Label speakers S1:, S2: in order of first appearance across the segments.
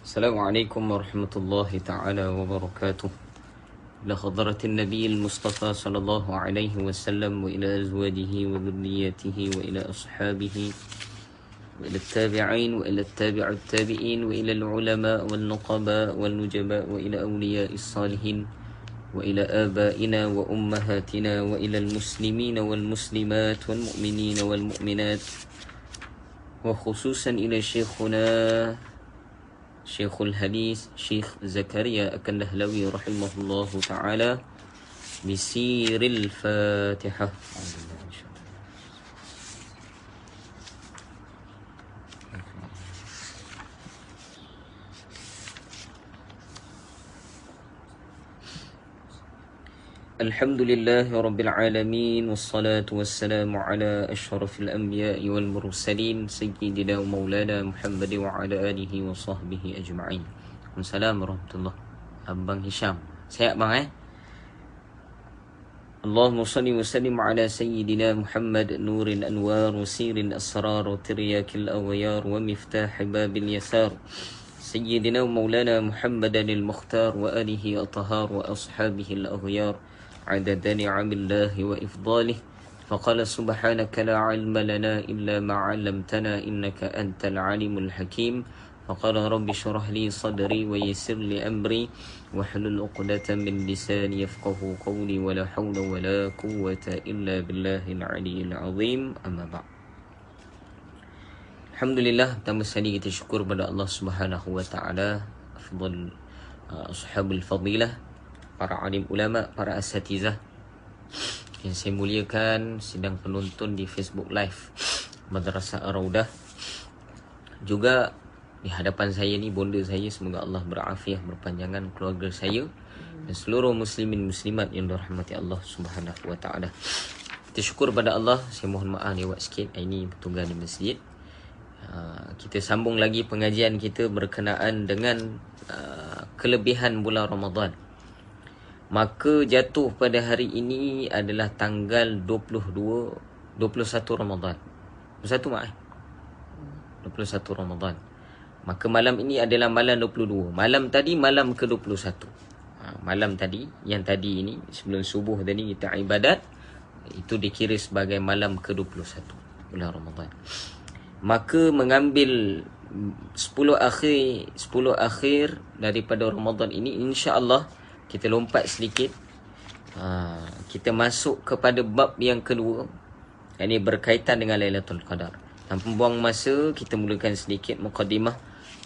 S1: Assalamualaikum warahmatullahi ta'ala wabarakatuh. إلى حضرة النبي المصطفى صلى الله عليه وسلم وإلى أزواجه وذريته وإلى أصحابه وإلى التابعين وإلى التابع التابعين وإلى العلماء والنقباء والنجباء وإلى أولياء الصالحين وإلى آبائنا وأمهاتنا وإلى المسلمين والمسلمات والمؤمنين والمؤمنات وخصوصا إلى شيخنا شيخ الحديث شيخ زكريا الكندهلوي رحمه الله تعالى بسير الفاتحة. الحمد لله رب العالمين والصلاة والسلام على أشرف الأنبياء والمرسلين سيدنا ومولانا محمد وعلى آله وصحبه أجمعين. السلام ورحمة الله. Abang Hisham, sihat bang Allahumma salli wa sallim ala sayyidina Muhammad nuril anwar wa siril asrar wa tiryakil awyar wa miftah babil yasar sayyidina wa maulana Muhammadan al-mukhtar wa alihi at-tahar wa ashabihi al-aghyar عدد نعم الله وإفضاله فقال سبحانك لا علم لنا إلا ما علمتنا إنك أنت العليم الحكيم فقال رب اشرح لي صدري ويسر لي أمري واحلل عقدة من لساني يفقه قولي ولا حول ولا قوة إلا بالله العلي العظيم أما بعد. Alhamdulillah, pertama sekali kita syukur pada Allah Subhanahu wa taala, afdal ashabul fadilah, para alim ulama, para asatizah yang saya muliakan, sedang penonton di Facebook Live Madrasah Ar-Raudah, juga di hadapan saya ni bonda saya, semoga Allah berafiah berpanjangan keluarga saya dan seluruh muslimin muslimat yang dirahmati Allah Subhanahu wa taala. Kita syukur pada Allah. Saya mohon maaf lewat sikit, ini bertugas di masjid. Kita sambung lagi pengajian kita berkenaan dengan kelebihan bulan Ramadan. Maka jatuh pada hari ini adalah tanggal 21 Ramadan. 21 mak 21 Ramadan. Maka malam ini adalah malam 22. Malam tadi malam ke-21. Malam tadi, yang tadi ini sebelum subuh tadi kita ibadat, itu dikira sebagai malam ke-21 bulan Ramadan. Maka mengambil 10 akhir daripada Ramadan ini, insya-Allah kita lompat sedikit. Kita masuk kepada bab yang kedua, yang ini berkaitan dengan Lailatul Qadar. Tanpa buang masa, kita mulakan sedikit muqaddimah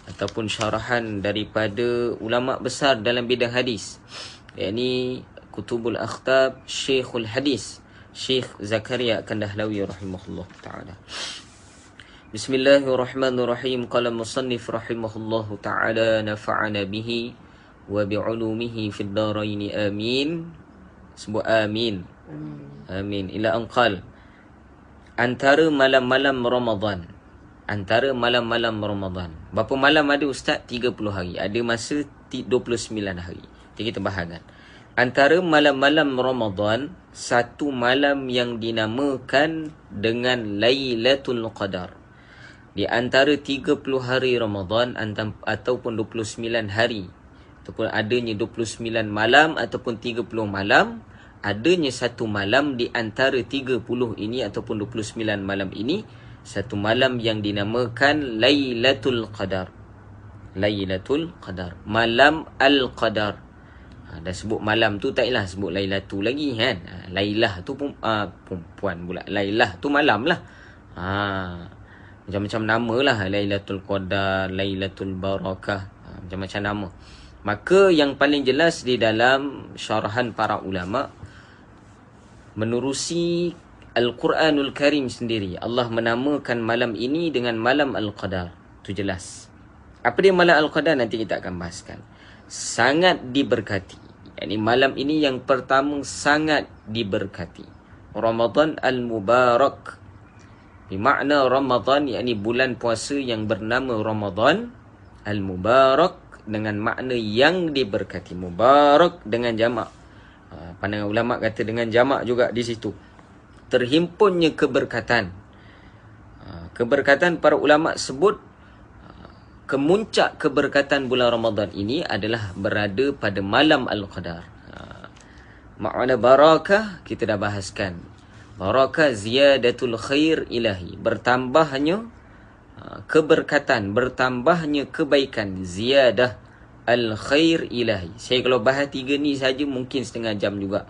S1: ataupun syarahan daripada ulama besar dalam bidang hadis, yakni Kutubul Akhtab Syekhul Hadis Syekh Zakaria Kandahlawi rahimahullah taala. Bismillahirrahmanirrahim. Qala musannif rahimahullah taala, nafa'ana bihi wa bi'ulumihi fid daraini amin. Sebut amin. Amin. Ila anqal. Antara malam-malam Ramadan. Berapa malam ada ustaz? 30 hari. Ada masa 29 hari. Jadi kita bahagikan. Antara malam-malam Ramadan, satu malam yang dinamakan dengan Lailatul Qadar. Di antara 30 hari Ramadan ataupun 29 hari, ataupun adanya 29 malam ataupun 30 malam, adanya satu malam di antara 30 ini ataupun 29 malam ini, satu malam yang dinamakan Lailatul Qadar. Lailatul Qadar, malam Al-Qadar. Dah sebut malam tu, tak ialah sebut Lailatul lagi kan. Lailah tu perempuan pula, Lailah tu malam lah. Macam-macam nama lah, Lailatul Qadar, Lailatul Barakah, macam-macam nama. Maka yang paling jelas di dalam syarahan para ulama, menerusi Al-Quranul Karim sendiri, Allah menamakan malam ini dengan malam Al-Qadar. Itu jelas. Apa dia malam Al-Qadar, nanti kita akan bahaskan. Sangat diberkati. Yani malam ini yang pertama sangat diberkati. Ramadan Al-Mubarak. Bermakna Ramadan, yakni bulan puasa yang bernama Ramadan Al-Mubarak, dengan makna yang diberkati. Mubarak dengan jamak. Pandangan ulama kata dengan jamak juga di situ. Terhimpunnya keberkatan. Keberkatan para ulama sebut kemuncak keberkatan bulan Ramadan ini adalah berada pada malam Al-Qadar. Makna barakah kita dah bahaskan. Barakah ziyadatul khair ilahi, bertambahnya keberkatan, bertambahnya kebaikan, ziyadah al-khair ilahi. Saya kalau bahas 3 ni saja mungkin setengah jam juga.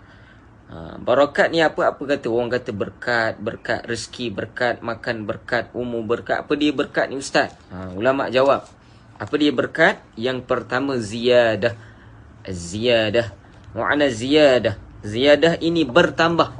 S1: Barakat ni apa? Apa kata? Orang kata berkat, berkat rezeki, berkat makan, berkat umur, berkat. Apa dia berkat ni ustaz? Ulama jawab. Apa dia berkat? Yang pertama ziyadah. Ziyadah. Makna ziyadah. Ziyadah ini bertambah.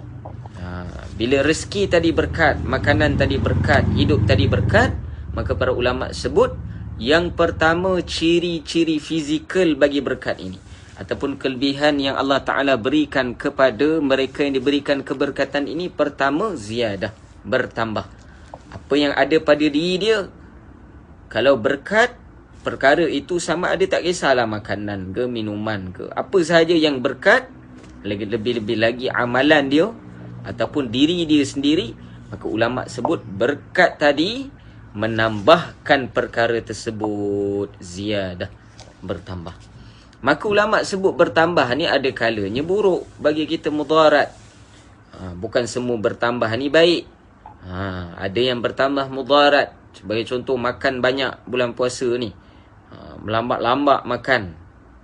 S1: Bila rezeki tadi berkat, makanan tadi berkat, hidup tadi berkat, maka para ulama sebut yang pertama ciri-ciri fizikal bagi berkat ini, ataupun kelebihan yang Allah Ta'ala berikan kepada mereka yang diberikan keberkatan ini, pertama ziyadah, bertambah. Apa yang ada pada diri dia, kalau berkat, perkara itu sama ada tak kisahlah makanan ke, minuman ke, apa sahaja yang berkat, lebih-lebih lagi amalan dia ataupun diri dia sendiri, maka ulama sebut berkat tadi menambahkan perkara tersebut, ziyadah, bertambah. Maka ulama sebut bertambah ni ada kalanya buruk bagi kita, mudarat. Bukan semua bertambah ni baik. Ada yang bertambah mudarat. Sebagai contoh, makan banyak bulan puasa ni, melambat-lambat makan,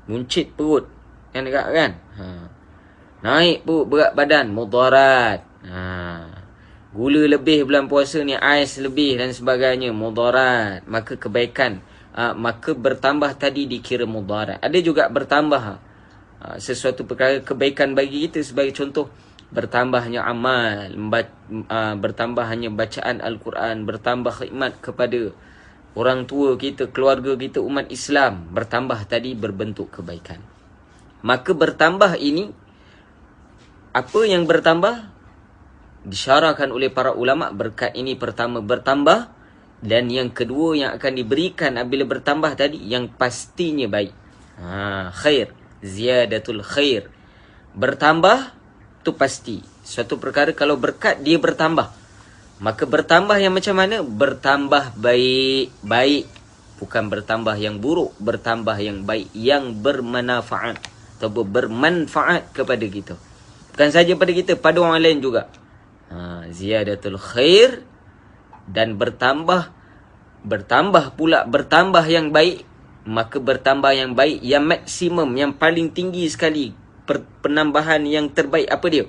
S1: muncit perut, kan dekat kan? Naik perut, berat badan, mudarat. Gula lebih bulan puasa ni, ais lebih dan sebagainya, mudarat. Maka kebaikan, maka bertambah tadi dikira mudarat. Ada juga bertambah sesuatu perkara kebaikan bagi kita, sebagai contoh bertambahnya amal, bertambahnya bacaan Al-Quran, bertambah khidmat kepada orang tua kita, keluarga kita, umat Islam, bertambah tadi berbentuk kebaikan. Maka bertambah ini, apa yang bertambah? Disyarahkan oleh para ulama, berkat ini pertama bertambah, dan yang kedua yang akan diberikan apabila bertambah tadi, yang pastinya baik. Khair, ziyadatul khair. Bertambah tu pasti. Suatu perkara kalau berkat dia bertambah, maka bertambah yang macam mana? Bertambah baik. Baik, bukan bertambah yang buruk, bertambah yang baik, yang bermanfaat atau bermanfaat kepada kita. Bukan saja pada kita, pada orang lain juga. Ziyadatul khair, dan bertambah pula, bertambah yang baik. Maka bertambah yang baik, yang maksimum, yang paling tinggi sekali, penambahan yang terbaik apa dia?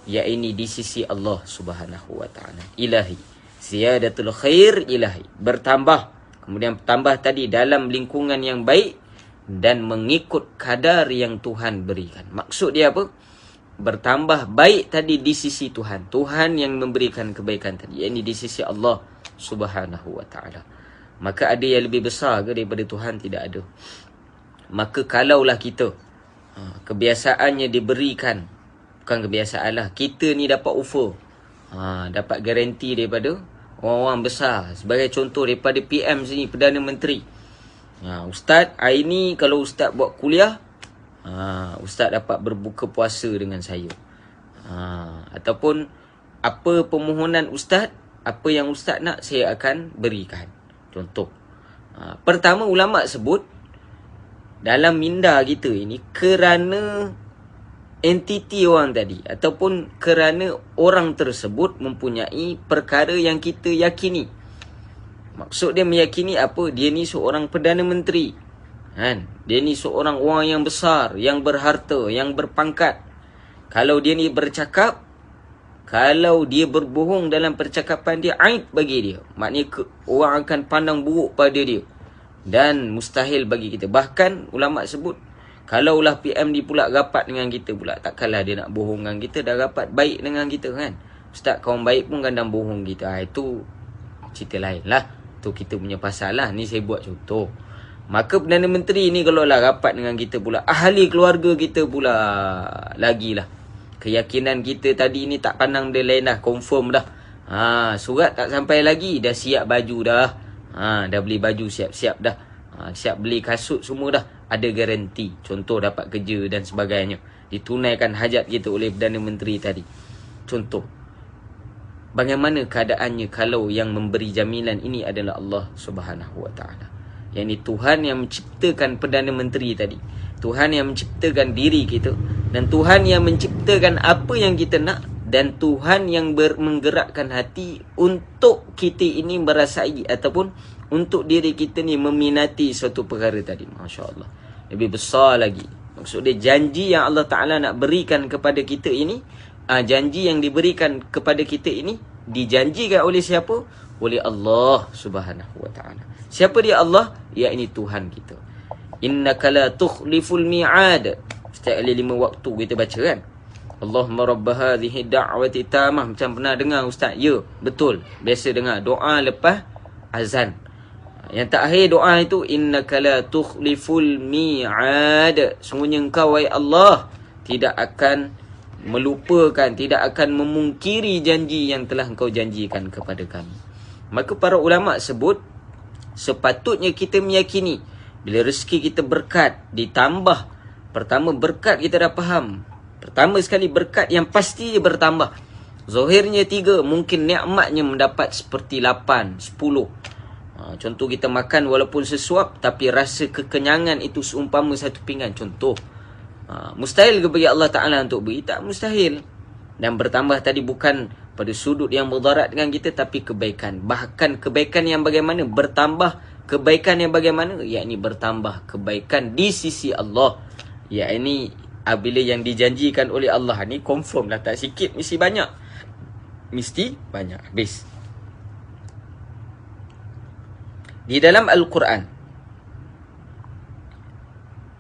S1: Ya, ini di sisi Allah Subhanahu wa ta'ala, ilahi. Ziyadatul khair ilahi, bertambah. Kemudian tambah tadi dalam lingkungan yang baik dan mengikut kadar yang Tuhan berikan. Maksud dia apa? Bertambah baik tadi di sisi Tuhan. Tuhan yang memberikan kebaikan tadi, ini di sisi Allah Subhanahu wa ta'ala. Maka ada yang lebih besar ke daripada Tuhan? Tidak ada. Maka kalaulah kita kebiasaannya diberikan, bukan kebiasaan lah, kita ni dapat offer, dapat garanti daripada orang-orang besar. Sebagai contoh, daripada PM sini, Perdana Menteri, Ustaz, hari ni kalau Ustaz buat kuliah, Ustaz dapat berbuka puasa dengan saya. Ataupun apa permohonan Ustaz, apa yang Ustaz nak, saya akan berikan. Contoh. Pertama, ulama sebut dalam minda kita ini kerana entiti orang tadi, ataupun kerana orang tersebut mempunyai perkara yang kita yakini. Maksud dia meyakini apa? Dia ni seorang Perdana Menteri, kan? Dia ni seorang orang yang besar, yang berharta, yang berpangkat. Kalau dia ni bercakap, kalau dia berbohong dalam percakapan dia, aib bagi dia. Maknanya orang akan pandang buruk pada dia, dan mustahil bagi kita. Bahkan ulama sebut, kalaulah PM ni pula rapat dengan kita pula, takkanlah dia nak bohong dengan kita. Dah rapat baik dengan kita kan, Ustaz, kawan baik pun kadang bohong kita. Itu cerita lain lah, tu kita punya pasal lah. Ni saya buat contoh. Maka Perdana Menteri ni kalau lah rapat dengan kita pula, ahli keluarga kita pula, lagilah keyakinan kita tadi ni tak pandang dia lain dah, confirm dah. Surat tak sampai lagi, dah siap baju dah. Dah beli baju siap-siap dah. Siap beli kasut semua dah. Ada garanti. Contoh dapat kerja dan sebagainya. Ditunaikan hajat kita oleh Perdana Menteri tadi. Contoh. bagaimana keadaannya kalau yang memberi jaminan ini adalah Allah Subhanahu Wa Taala. Yang ini Tuhan yang menciptakan Perdana Menteri tadi, Tuhan yang menciptakan diri kita, dan Tuhan yang menciptakan apa yang kita nak, dan Tuhan yang menggerakkan hati untuk kita ini merasai ataupun untuk diri kita ni meminati suatu perkara tadi. Masya Allah, lebih besar lagi. Maksud dia janji yang Allah Ta'ala nak berikan kepada kita ini, janji yang diberikan kepada kita ini dijanjikan oleh siapa? Oleh Allah Subhanahu Wa Ta'ala. Siapa dia Allah? Ya, ini Tuhan kita. Innaka la tukhliful mi'ad. Setiap kali 5 waktu kita baca kan, Allahumma rabba hadhihi da'wati tamah. Macam pernah dengar ustaz? Ya, betul. Biasa dengar doa lepas azan. Yang terakhir doa itu, innaka la tukhliful mi'ad. Sungguhnya engkau wahai Allah tidak akan melupakan, tidak akan memungkiri janji yang telah engkau janjikan kepada kami. Maka para ulama sebut, sepatutnya kita meyakini bila rezeki kita berkat, ditambah. Pertama, berkat kita dah faham. Pertama sekali, berkat yang pasti dia bertambah. Zahirnya 3, mungkin nikmatnya mendapat seperti 8, 10. Contoh kita makan walaupun sesuap, tapi rasa kekenyangan itu seumpama satu pinggan. Contoh. Mustahil ke bagi Allah Ta'ala untuk beri? Tak mustahil. Dan bertambah tadi bukan pada sudut yang mudarat dengan kita, tapi kebaikan. Bahkan kebaikan yang bagaimana? Bertambah. Kebaikan yang bagaimana? Yakni bertambah kebaikan di sisi Allah. Yakni bila yang dijanjikan oleh Allah ni confirm lah, tak sikit mesti banyak. Mesti banyak. Habis. Di dalam Al-Quran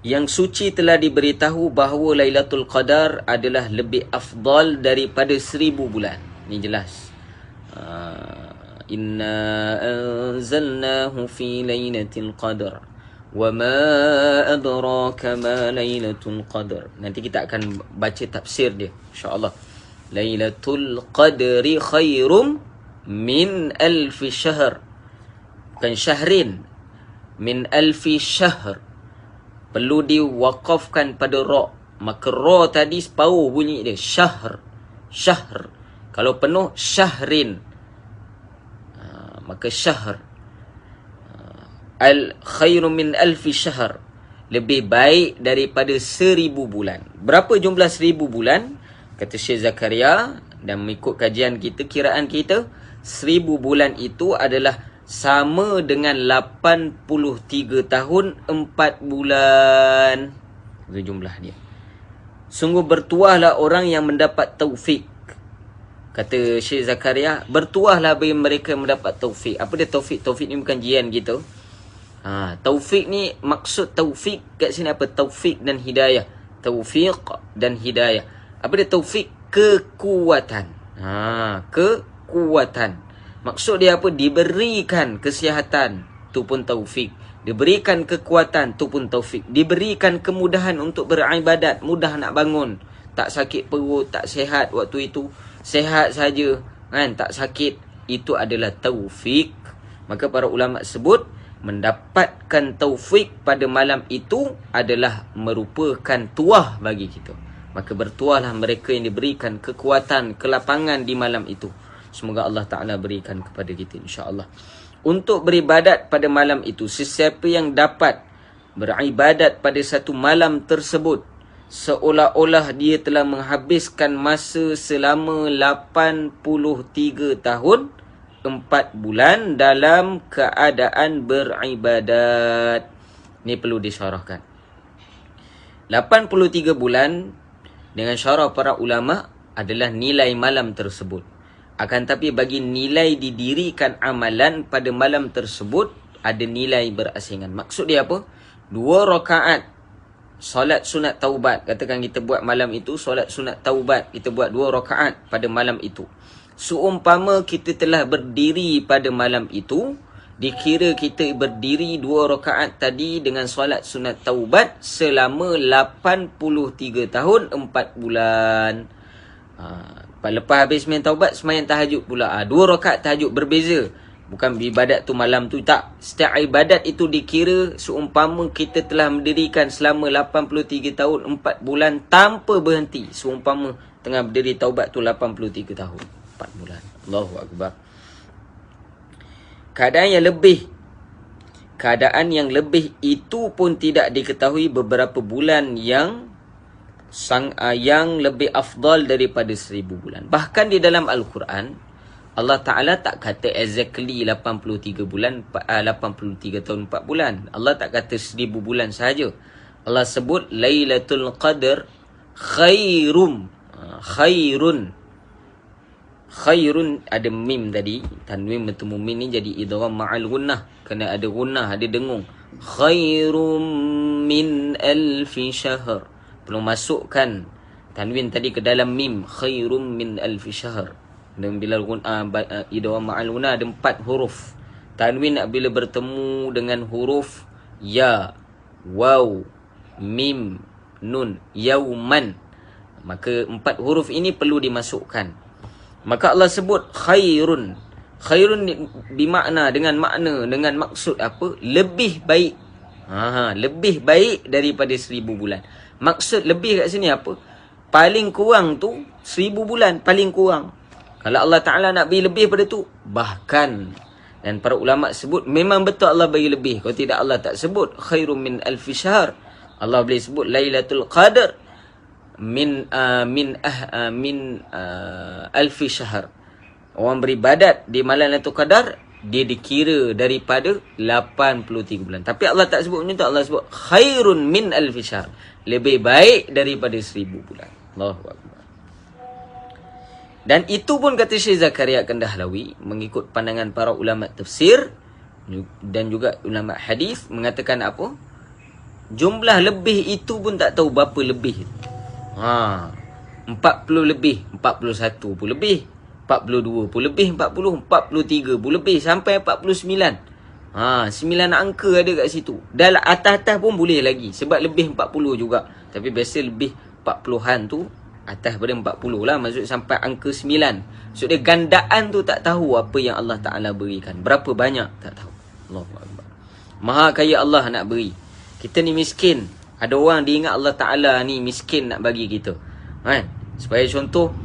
S1: yang suci telah diberitahu bahawa Lailatul Qadar adalah lebih afdal daripada 1000 bulan. Ini jelas. Inna anzalnahu fi Lailatul Qadar wa ma adraka ma Lailatul Qadar. Nanti kita akan baca tafsir dia insya-Allah. Lailatul Qadri khairum min alfi syahr. Bukan syahrin, min alfi syahr. Perlu diwakafkan pada ra. Maka ra tadi separuh bunyi dia, syahr. Syahr. Kalau penuh, syahrin. Maka syahr. Al khairu min alfi syahr. Lebih baik daripada 1000 bulan. Berapa jumlah 1000 bulan? Kata Syekh Zakaria, dan mengikut kajian kita, kiraan kita, 1000 bulan itu adalah sama dengan 83 tahun 4 bulan. Itu jumlah dia. Sungguh bertuahlah orang yang mendapat taufik. Kata Syekh Zakaria, bertuahlah bagi mereka yang mendapat taufik. Apa dia taufik? Taufik ni bukan jian gitu. Taufik ni, maksud taufik kat sini apa? Taufik dan hidayah. Taufik dan hidayah. Apa dia taufik? Kekuatan. Kekuatan. Maksud dia apa? Diberikan kesihatan, tu pun taufik. Diberikan kekuatan, tu pun taufik. Diberikan kemudahan untuk beribadat, mudah nak bangun. Tak sakit perut, tak sihat waktu itu. Sihat saja, kan? Tak sakit. Itu adalah taufik. Maka para ulama sebut, mendapatkan taufik pada malam itu adalah merupakan tuah bagi kita. Maka bertuahlah mereka yang diberikan kekuatan, kelapangan di malam itu. Semoga Allah Ta'ala berikan kepada kita insya-Allah. Untuk beribadat pada malam itu, sesiapa yang dapat beribadat pada satu malam tersebut, seolah-olah dia telah menghabiskan masa selama 83 tahun 4 bulan dalam keadaan beribadat. Ini perlu disyarahkan. 83 bulan dengan syarah para ulama adalah nilai malam tersebut. Akan tapi bagi nilai didirikan amalan pada malam tersebut, ada nilai berasingan. Maksud dia apa? 2 rakaat solat sunat taubat. Katakan kita buat malam itu solat sunat taubat. Kita buat 2 rakaat pada malam itu. Seumpama kita telah berdiri pada malam itu, dikira kita berdiri 2 rakaat tadi dengan solat sunat taubat selama 83 tahun 4 bulan. Lepas habis sembahyang taubat, sembahyang tahajud pula. 2 rakaat tahajud, berbeza. Bukan ibadat tu malam tu, tak. Setiap ibadat itu dikira seumpama kita telah mendirikan selama 83 tahun 4 bulan tanpa berhenti. Seumpama tengah berdiri taubat tu 83 tahun 4 bulan. Allahu Akbar. Keadaan yang lebih itu pun tidak diketahui beberapa bulan yang lebih afdal daripada 1000 bulan. Bahkan di dalam Al-Quran, Allah Ta'ala tak kata exactly 83 bulan, 83 tahun 4 bulan. Allah tak kata 1000 bulan sahaja. Allah sebut Lailatul Qadar khairun. Khairun ada mim tadi, tanwin bertemu mim ni jadi idgham ma'al gunnah, kena ada gunnah, ada dengung. Khairum min alfi syahr, perlu masukkan tanwin tadi ke dalam mim. Khairum min alfi syahr. Dan bila idgham ma'al gunnah ada 4 huruf. Tanwin bila bertemu dengan huruf ya, waw, mim, nun, yauman, maka 4 huruf ini perlu dimasukkan. Maka Allah sebut khairun. Khairun bermakna dengan maksud apa? Lebih baik. Lebih baik daripada 1000 bulan. Maksud lebih kat sini apa? Paling kurang tu 1000 bulan paling kurang. Kalau Allah Ta'ala nak bagi lebih pada tu, bahkan. Dan para ulama sebut memang betul Allah bagi lebih. Kalau tidak Allah tak sebut khairum min alfi syahr. Allah boleh sebut Lailatul Qadar min alfi syahr. Orang beribadat di malam Lailatul Qadar, dia dikira daripada 83 bulan. Tapi Allah tak sebut macam tu. Allah sebut khairun min alfi syahr, lebih baik daripada 1000 bulan. Allahu Akbar. Dan itu pun kata Syekh Zakaria Kandahlawi, mengikut pandangan para ulama tafsir dan juga ulama hadis, mengatakan apa? Jumlah lebih itu pun tak tahu berapa lebih. 40 lebih, 41 pun lebih, 42 pun lebih, 40, 43 pun lebih, sampai 49. 9 angka ada kat situ. Dalam atas-atas pun boleh lagi, sebab lebih 40 juga. Tapi biasa lebih 40-an tu atas pada 40 lah. Maksud sampai angka 9. Maksud dia gandaan tu tak tahu apa yang Allah Ta'ala berikan. Berapa banyak tak tahu. Allahu Akbar. Maha kaya Allah nak beri. Kita ni miskin. Ada orang diingat Allah Ta'ala ni miskin nak bagi kita. Supaya contoh,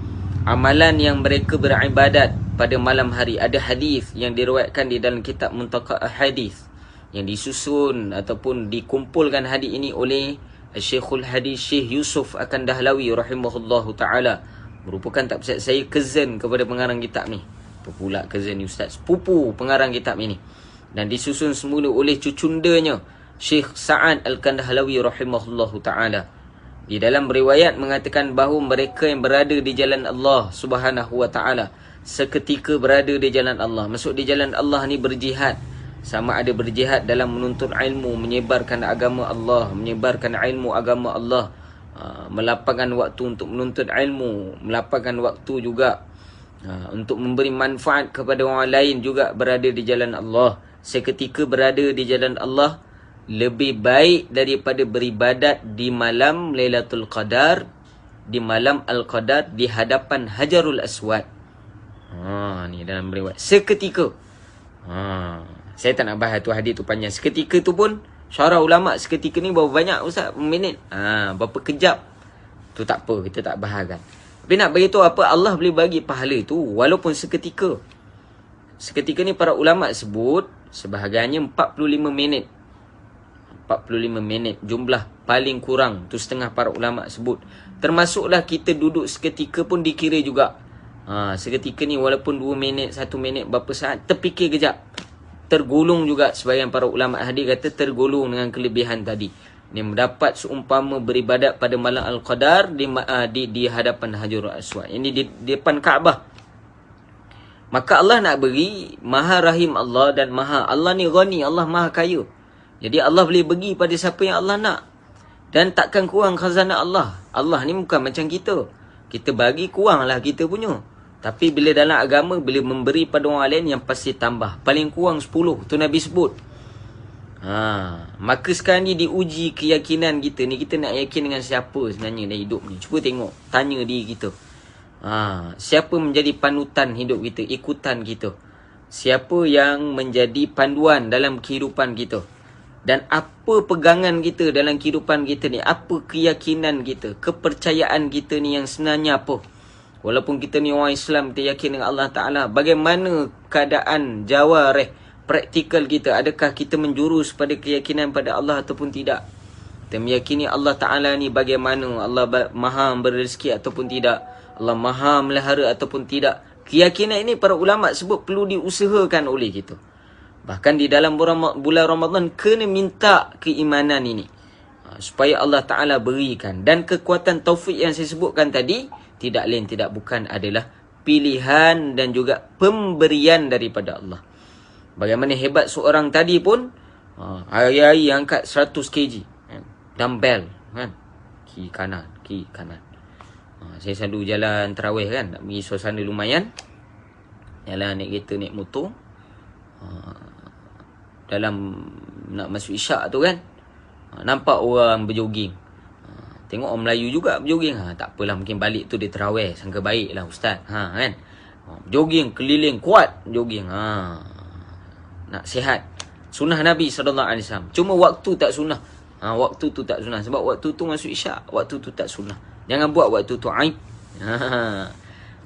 S1: amalan yang mereka beribadat pada malam hari. Ada hadis yang diriwayatkan di dalam kitab Muntaqa Hadis, yang disusun ataupun dikumpulkan hadis ini oleh Syekhul Hadis Syekh Yusuf Akandahlawi rahimahullahu ta'ala. Merupakan tak percaya saya cousin kepada pengarang kitab ni. Apa pula cousin ni Ustaz? Sepupu pengarang kitab ini. Dan disusun semula oleh cucundanya Syekh Sa'ad Al-Kandahlawi rahimahullahu ta'ala. Di dalam riwayat mengatakan bahawa mereka yang berada di jalan Allah subhanahu wa ta'ala, seketika berada di jalan Allah. Maksud di jalan Allah ni berjihad. Sama ada berjihad dalam menuntut ilmu, menyebarkan agama Allah, menyebarkan ilmu agama Allah, melapangkan waktu untuk menuntut ilmu, melapangkan waktu juga untuk memberi manfaat kepada orang lain, juga berada di jalan Allah. Seketika berada di jalan Allah lebih baik daripada beribadat di malam Lailatul Qadar, di malam Al-Qadar, di hadapan Hajarul Aswad. Ni dalam riwayat. Seketika. Saya tak nak bahas tu, hadis tu panjang. Seketika tu pun syarah ulama, seketika ni berapa banyak Ustaz? Minit. Berapa kejap? Tu tak apa, kita tak bahas kan. Tapi nak beritahu apa, Allah boleh bagi pahala tu walaupun seketika. Seketika ni para ulama sebut sebahagiannya 45 minit. 45 minit jumlah paling kurang tu, setengah para ulama sebut. Termasuklah kita duduk seketika pun dikira juga. Seketika ni walaupun 2 minit, 1 minit, berapa saat, terfikir kejap, tergolong juga. Sebahagian para ulama hadis kata tergolong dengan kelebihan tadi. Dia mendapat seumpama beribadat pada malam Al-Qadar di hadapan Hajarul Aswad. Ini di depan Kaabah. Maka Allah nak beri, Maha Rahim Allah, dan Allah ni ghani, Allah Maha Kaya. Jadi Allah boleh bagi pada siapa yang Allah nak. Dan takkan kurang khazanah Allah. Allah ni bukan macam kita. Kita bagi kuranglah kita punya. Tapi bila dalam agama, bila memberi pada orang lain, yang pasti tambah. Paling kurang 10. Tu Nabi sebut. Maka sekarang ni diuji keyakinan kita ni. Kita nak yakin dengan siapa sebenarnya dalam hidup ni. Cuba tengok. Tanya diri kita. Siapa menjadi panutan hidup kita, ikutan kita? Siapa yang menjadi panduan dalam kehidupan kita? Dan apa pegangan kita dalam kehidupan kita ni? Apa keyakinan kita? Kepercayaan kita ni yang sebenarnya apa? Walaupun kita ni orang Islam, kita yakin dengan Allah Ta'ala, bagaimana keadaan jawarih, praktikal kita? Adakah kita menjurus pada keyakinan pada Allah ataupun tidak? Kita meyakini Allah Ta'ala ni bagaimana? Allah maha memberi rezeki ataupun tidak? Allah maha melihara ataupun tidak? Keyakinan ini para ulama sebut perlu diusahakan oleh kita. Bahkan di dalam bulan Ramadan kena minta keimanan ini, supaya Allah Ta'ala berikan. Dan kekuatan taufik yang saya sebutkan tadi, tidak lain tidak bukan adalah pilihan dan juga pemberian daripada Allah. Bagaimana hebat seorang tadi pun, hari-hari angkat 100 kg dumbbell kan, kiri kanan. Saya selalu jalan tarawih kan, nak pergi suasana lumayan, jalan naik kereta, naik motor, dalam nak masuk isyak tu kan, nampak orang berjoging. Tengok orang Melayu juga berjoging. Tak apalah, mungkin balik tu dia tarawih, sangka baik lah ustaz. Kan? Joging keliling kuat, joging. Nak sihat. Sunnah Nabi SAW. Cuma waktu tak sunnah. Waktu tu tak sunnah. Sebab waktu tu masuk isyak, waktu tu tak sunnah. Jangan buat waktu tu aib.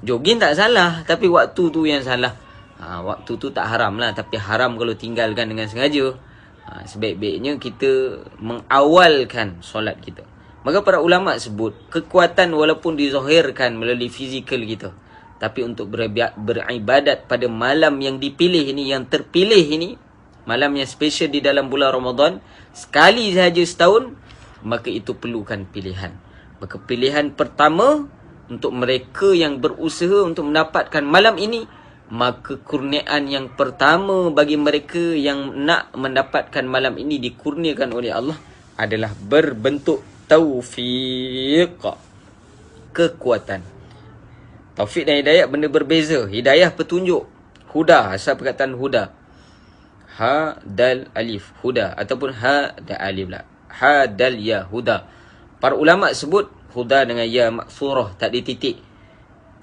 S1: Joging tak salah, tapi waktu tu yang salah. Waktu tu tak haram lah, tapi haram kalau tinggalkan dengan sengaja. Sebaik-baiknya kita mengawalkan solat kita. Maka para ulama sebut, kekuatan walaupun dizahirkan melalui fizikal kita, tapi untuk beribadat pada malam yang dipilih ini, yang terpilih ini, malam yang special di dalam bulan Ramadan, sekali sahaja setahun, maka itu perlukan pilihan. Maka pilihan pertama untuk mereka yang berusaha untuk mendapatkan malam ini, maka kurniaan yang pertama bagi mereka yang nak mendapatkan malam ini dikurniakan oleh Allah adalah berbentuk taufiq, kekuatan. Taufik dan hidayah benda berbeza. Hidayah petunjuk, huda, asal perkataan huda, ha dal alif, huda, ataupun ha dal alif lah, ha dal ya, huda. Para ulama sebut huda dengan ya maksurah, tak dititik.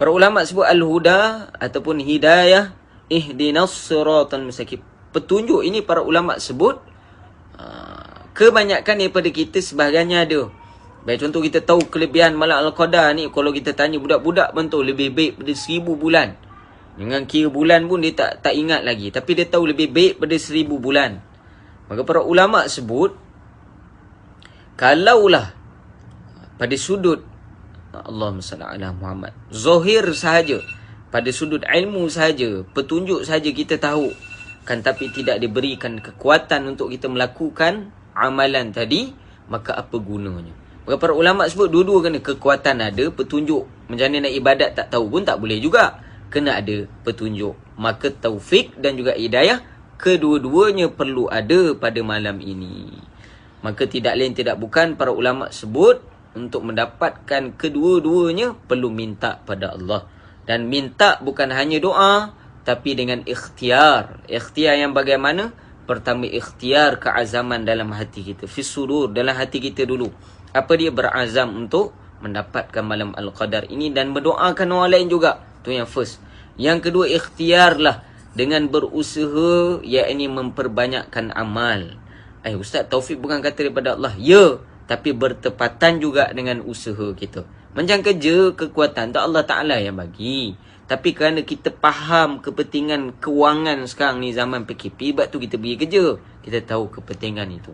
S1: Para ulama sebut al-huda ataupun hidayah, ihdinas siratal mustaqim. Petunjuk ini para ulama sebut, kebanyakan daripada kita sebahagiannya ada. Baik, contoh kita tahu kelebihan malam Al-Qadar ni, kalau kita tanya budak-budak pun tahu lebih baik pada 1000 bulan. Dengan kira bulan pun dia tak ingat lagi, tapi dia tahu lebih baik pada 1000 bulan. Maka para ulama sebut, kalaulah pada sudut Allahumma salli ala Muhammad, zahir sahaja, pada sudut ilmu sahaja, petunjuk sahaja kita tahu kan, tapi tidak diberikan kekuatan untuk kita melakukan amalan tadi, maka apa gunanya? Maka para ulama sebut dua-dua kena, kekuatan ada, petunjuk macam mana nak ibadat tak tahu pun tak boleh juga, kena ada petunjuk. Maka taufik dan juga hidayah, kedua-duanya perlu ada pada malam ini. Maka tidak lain tidak bukan para ulama sebut, untuk mendapatkan kedua-duanya perlu minta pada Allah. Dan minta bukan hanya doa, tapi dengan ikhtiar. Ikhtiar yang bagaimana? Pertama, ikhtiar keazaman dalam hati kita, fis sudur, dalam hati kita dulu. Apa dia? Berazam untuk mendapatkan malam Al-Qadar ini dan mendoakan orang lain juga. Tu yang first. Yang kedua, ikhtiarlah dengan berusaha, yakni memperbanyakkan amal. Ustaz, taufik bukan kata daripada Allah. Ya, tapi bertepatan juga dengan usaha kita. Macam kerja, kekuatan tak Allah Ta'ala yang bagi. Tapi kerana kita faham kepentingan kewangan sekarang ni, zaman PKP, sebab tu kita pergi kerja. Kita tahu kepentingan itu.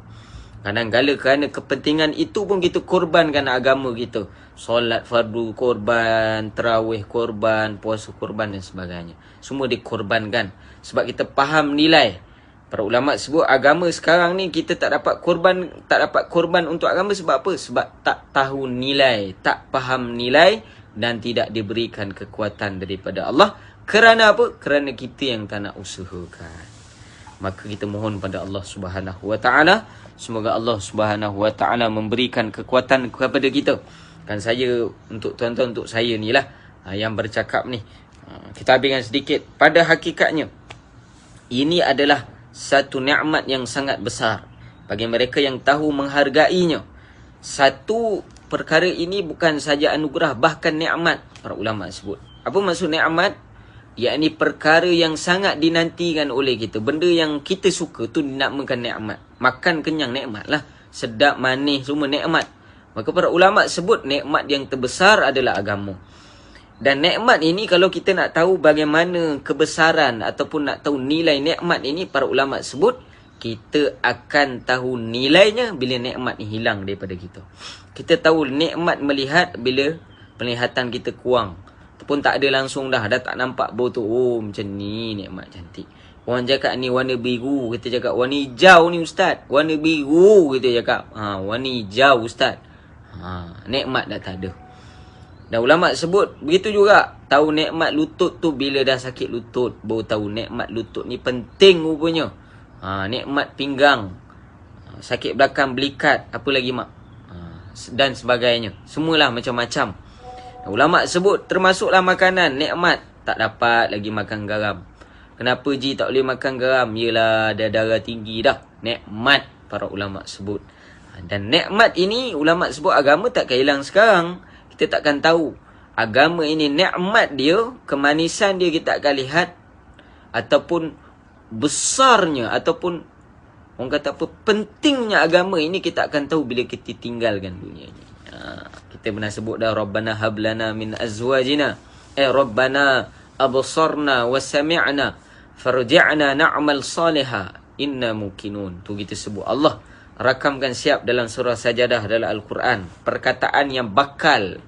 S1: Kadang-kadang kerana kepentingan itu pun kita korbankan agama kita. Solat fardu korban, tarawih korban, puasa korban dan sebagainya. Semua dikorbankan sebab kita faham nilai. Para ulama sebut agama sekarang ni kita tak dapat korban untuk agama sebab apa? Sebab tak tahu nilai, tak faham nilai dan tidak diberikan kekuatan daripada Allah. Kerana apa? Kerana kita yang tak nak usahakan. Maka kita mohon pada Allah Subhanahu Wa Taala, semoga Allah Subhanahu Wa Taala memberikan kekuatan kepada kita. Kan saya untuk tuan-tuan, untuk saya ni lah yang bercakap ni. Kita habiskan sedikit. Pada hakikatnya ini adalah satu nikmat yang sangat besar bagi mereka yang tahu menghargainya. Satu perkara ini bukan saja anugerah, bahkan nikmat, para ulama sebut. Apa maksud nikmat? Yakni perkara yang sangat dinantikan oleh kita. Benda yang kita suka tu dinamakan nikmat. Makan kenyang nikmat lah. Sedap, manis, semua nikmat. Maka para ulama sebut nikmat yang terbesar adalah agama. Dan nikmat ini kalau kita nak tahu bagaimana kebesaran ataupun nak tahu nilai nikmat ini, para ulama sebut kita akan tahu nilainya bila nikmat ni hilang daripada kita. Kita tahu nikmat melihat bila penglihatan kita kurang. Ataupun tak ada langsung dah tak nampak bau tu. Oh macam ni nikmat cantik. Orang cakap ni warna biru, kita cakap warna hijau ni ustaz. Warna biru kita cakap. Warna hijau ustaz. Nikmat dah tak ada. Dan ulama sebut begitu juga. Tahu nikmat lutut tu bila dah sakit lutut, baru tahu nikmat lutut ni penting rupanya. Nikmat pinggang, sakit belakang belikat, apa lagi mak? Dan sebagainya. Semualah macam-macam. Ulama sebut termasuklah makanan nikmat. Tak dapat lagi makan garam. Kenapa Ji tak boleh makan garam? Yelah ada darah tinggi dah. Nikmat para ulama sebut. Dan nikmat ini ulama sebut agama takkan hilang sekarang. Kita takkan tahu agama ini nikmat dia, kemanisan dia kita akan lihat, ataupun besarnya, ataupun orang kata apa, pentingnya agama ini kita akan tahu bila kita tinggalkan dunia ini. Kita pernah sebut dah, Rabbana hablana min azwajina, Rabbana absarna wa sami'na farji'na na'mal salihah inna mukinun. Tu kita sebut. Allah rakamkan siap dalam surah Sajadah dalam Al-Quran perkataan yang bakal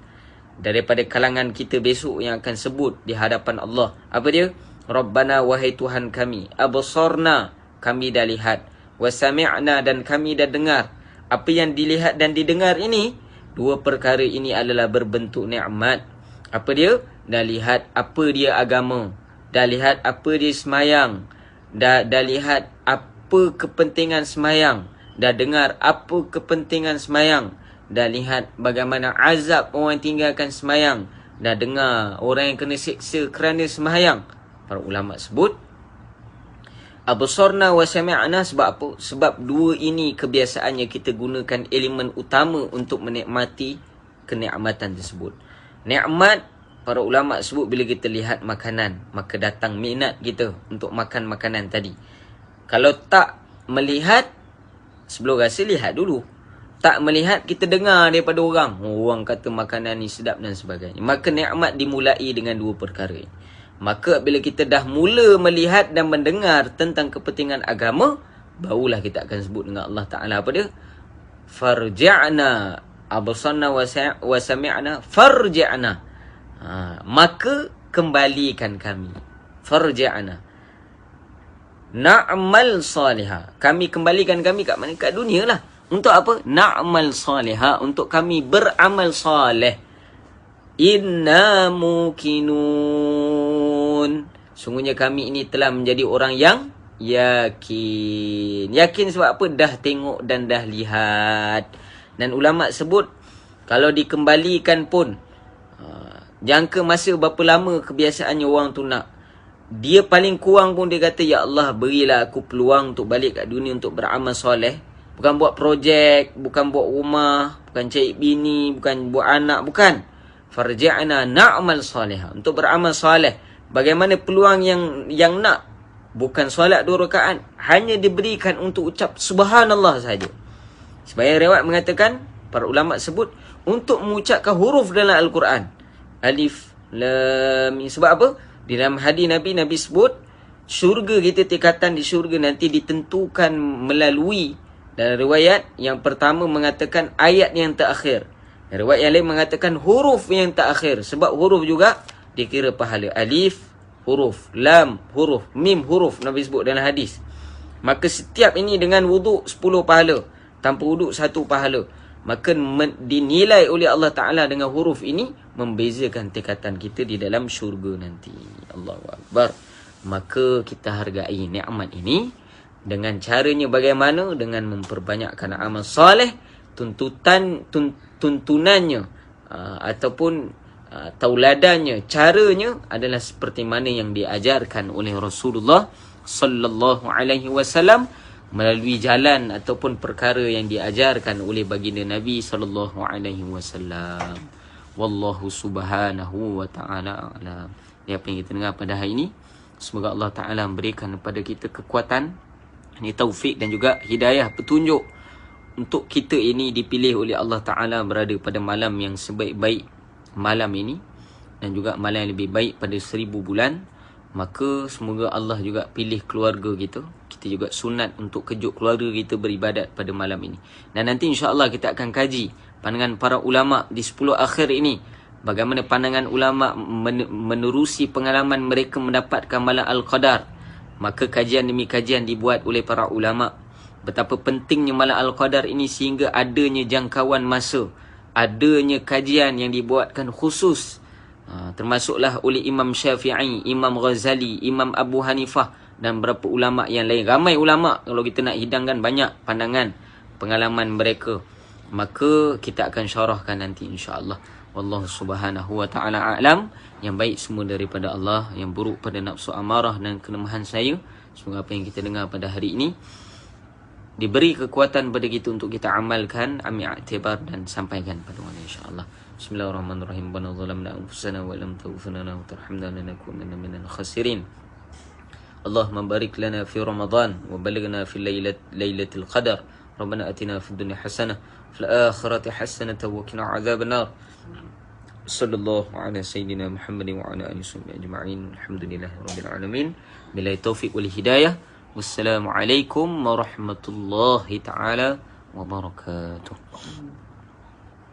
S1: daripada kalangan kita besok yang akan sebut di hadapan Allah. Apa dia? Rabbana, wahai Tuhan kami, absarna, kami dah lihat, wa sami'na, dan kami dah dengar. Apa yang dilihat dan didengar ini, dua perkara ini adalah berbentuk nikmat. Apa dia? Dah lihat apa dia agama, dah lihat apa dia semayang, dah lihat apa kepentingan semayang, dah dengar apa kepentingan semayang, dah lihat bagaimana azab orang yang tinggalkan semayang, dah dengar orang yang kena siksa kerana semayang. Para ulama sebut absarna wa sami'na. Sebab apa? Sebab dua ini kebiasaannya kita gunakan elemen utama untuk menikmati kenikmatan tersebut. Nikmat, para ulama sebut bila kita lihat makanan, maka datang minat kita untuk makan makanan tadi. Kalau tak melihat, sebelum rasa lihat dulu. Tak melihat, kita dengar daripada orang. Orang kata makanan ni sedap dan sebagainya. Maka nikmat dimulai dengan dua perkara. Maka bila kita dah mula melihat dan mendengar tentang kepentingan agama, barulah kita akan sebut dengan Allah Ta'ala apa dia? Farji'na, absarna wa sami'na, farji'na. Maka kembalikan kami. Farji'na. Na'mal salihah. Kami kembalikan kami kat mana? Kat dunia lah. Untuk apa? Na'mal salihah. Untuk kami beramal salih. Inna mukinun. Sungguhnya kami ini telah menjadi orang yang yakin. Yakin sebab apa? Dah tengok dan dah lihat. Dan ulama sebut, kalau dikembalikan pun, jangka masa berapa lama kebiasaannya orang tu nak. Dia paling kurang pun dia kata, ya Allah berilah aku peluang untuk balik kat dunia untuk beramal soleh. Bukan buat projek, bukan buat rumah, bukan cari bini, bukan buat anak, bukan. Farji'na na'mal salihah. Untuk beramal soleh. Bagaimana peluang yang nak? Bukan solat 2 rakaat. Hanya diberikan untuk ucap subhanallah saja. Sebagai riwayat mengatakan, para ulama sebut, untuk mengucapkan huruf dalam Al-Quran. Alif, lam, mim. Sebab apa? Di dalam hadis Nabi sebut, syurga kita, tingkatan di syurga nanti ditentukan melalui. Dan riwayat yang pertama mengatakan ayat yang terakhir. Dan riwayat yang lain mengatakan huruf yang terakhir. Sebab huruf juga dikira pahala. Alif, huruf. Lam, huruf. Mim, huruf. Nabi sebut dalam hadis. Maka setiap ini dengan wuduk 10 pahala. Tanpa wuduk 1 pahala. Maka dinilai oleh Allah Ta'ala dengan huruf ini, membezakan tingkatan kita di dalam syurga nanti. Allahu Akbar. Maka kita hargai nikmat ini. Dengan caranya bagaimana? Dengan memperbanyakkan amal soleh. Tuntunannya ataupun tauladannya, caranya adalah seperti mana yang diajarkan oleh Rasulullah sallallahu alaihi wasallam, melalui jalan ataupun perkara yang diajarkan oleh baginda Nabi sallallahu alaihi wasallam. Wallahu subhanahu wa ta'ala alam. Ini apa yang kita dengar pada hari ini. Semoga Allah Ta'ala memberikan kepada kita kekuatan, ini taufik dan juga hidayah, petunjuk untuk kita ini dipilih oleh Allah Ta'ala berada pada malam yang sebaik-baik malam ini. dan juga amalan yang lebih baik pada 1000 bulan, maka semoga Allah juga pilih keluarga kita. Kita juga sunat untuk kejut keluarga kita beribadat pada malam ini. Dan nanti insya-Allah kita akan kaji pandangan para ulama di 10 akhir ini. Bagaimana pandangan ulama menerusi pengalaman mereka mendapatkan malam Al-Qadar. Maka kajian demi kajian dibuat oleh para ulama. Betapa pentingnya malam Al-Qadar ini sehingga adanya jangkauan masa. Adanya kajian yang dibuatkan khusus. Termasuklah oleh Imam Syafi'i, Imam Ghazali, Imam Abu Hanifah dan beberapa ulama yang lain. Ramai ulama, kalau kita nak hidangkan banyak pandangan, pengalaman mereka. Maka kita akan syarahkan nanti insya-Allah. Wallahu subhanahu wa ta'ala a'lam. Yang baik semua daripada Allah, yang buruk pada nafsu amarah dan kelemahan saya. Semoga apa yang kita dengar pada hari ini diberi kekuatan pada kita untuk kita amalkan, ambil iktibar dan sampaikan pada orang insya-Allah. Bismillahirrahmanirrahim. Rabbana zalamna anfusana wa lam taghfir lana wa tarhamna lanakunanna minal khasirin. Allahumma barik lana fi Ramadan wa balighna fi lailatul qadar. Rabbana atina fid dunya hasanah fil akhirati hasanah wa qina adzaban nar. Sallallahu ala sayyidina Muhammadin wa ala alihi wasallam ajma'in. Alhamdulillahirabbil alamin. Billahi taufiq wal hidayah. Wassalamu alaikum warahmatullahi taala wabarakatuh.